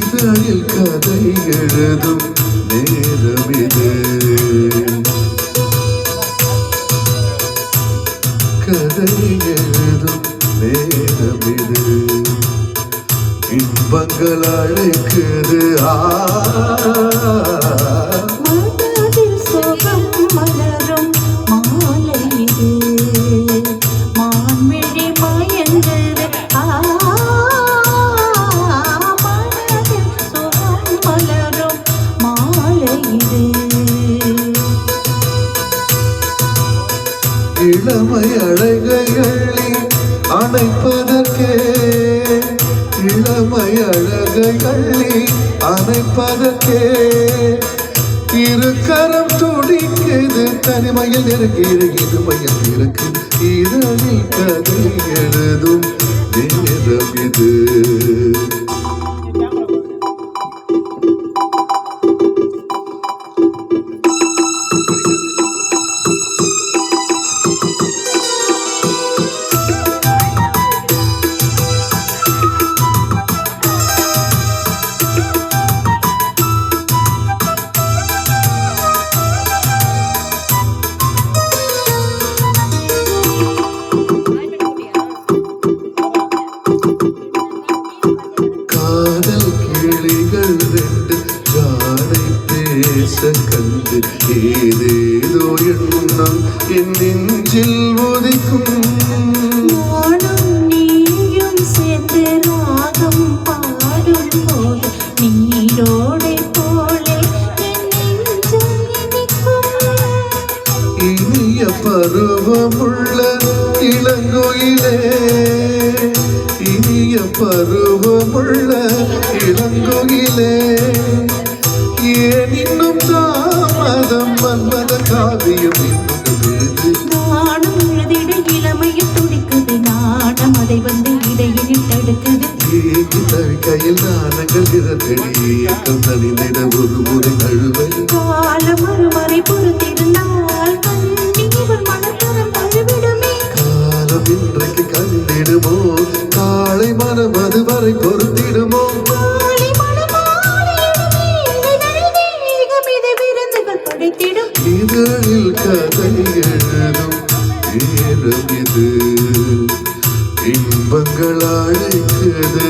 இதழில் கதை எழுதும் நேரம் இது. கதை எழுதும் நேரம் இது. இன்பங்கள் அழைக்குது. இளமை அழகையள்ளி அணைப்பதற்கே, இளமை அழகையள்ளி அணைப்பதற்கே இரு கரம் துடிக்குது. தனிமையில் இருக்கிற இருமையில் இருக்கு. இதழில் கதை எழுதும் நேரம் இது. கண்டு ஏதேதோ எண்ணம் என் நெஞ்சில் ஒதிக்கும். நானும் நீயும் சேர்ந்து ராகம் பாடும் போது நீரோடை போலே என் நெஞ்சம் இனிக்கும். இனிய பருவமுள்ள இளங்கோயிலே, இனிய பருவமுள்ள இளங்கோயிலே, ஏன் இன்னும் தாமதம்? மன்மத காவியம் நானும் எழுதிட இளமையில் துடிக்குது. நாடம் அதை வந்து இடையில் தடுக்குது. கையில் நாணங்கள் இறந்தடியேக்கம் தனிந்திட ஒரு முறை நழுவை. காலம் மறுமறை பொறுத்திருந்தால் கண்ணீர் மனத்தரம் தழுவிடுமே. காலம் இன்றைக்கு கண்டிடுமோ? காலை மனம் அது வரை பொறுத்திடுமோ? இதழில் கதை எழுதும் நேரம் இது. இன்பங்கள் அழைக்குது.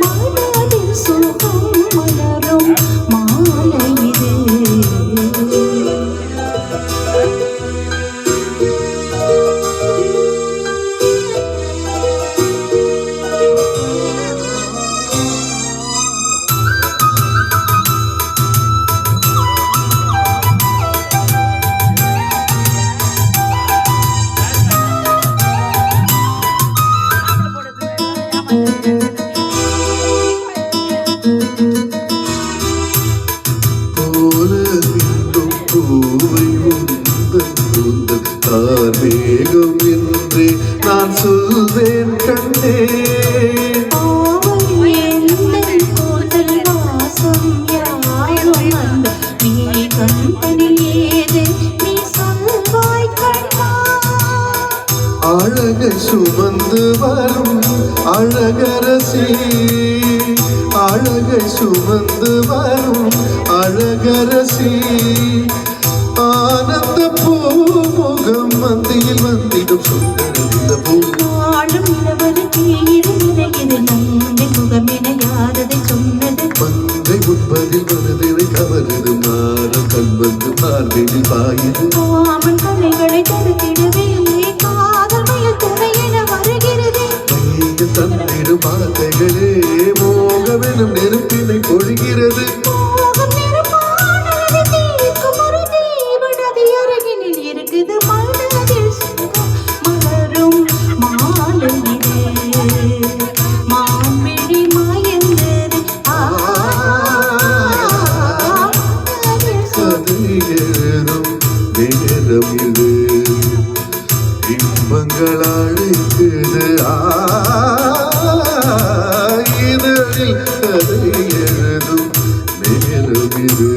மனதில் சுகம் மலரும் மாலை இது. மேகம் என்றே நான் சொல்வேன் கண்டே. அழகை சுமந்து வரும் அழகரசி, அழகை சுமந்து வரும் அழகரசி, ஆனந்த பூமுகம் மந்தியில் வந்திடும் சுந்தர பூ. வாழும் இளவருக்கு இருநிலையில் நந்தி முகமென யாரதை சொன்னது? மந்தை உண்பதில் மனதினை கவரது மாறம் கண் வந்து பார்வையில் பாயுது. அவன் கலைகளை தடுத்திடவே காதல் மயில் துணை என வருகிறது. மையில் தந்திடும் வார்த்தைகளே மோகமெனும் நெருப்பினை பொழிகிறது. இருக்குது மனதில் மலரும் மாலை இது. மான்விழி மாயந்தது கதை எழுதும் நேரம் இது. இன்பங்கள் அழைக்குது. இதழில் கதை எழுதும் நேரம் இது.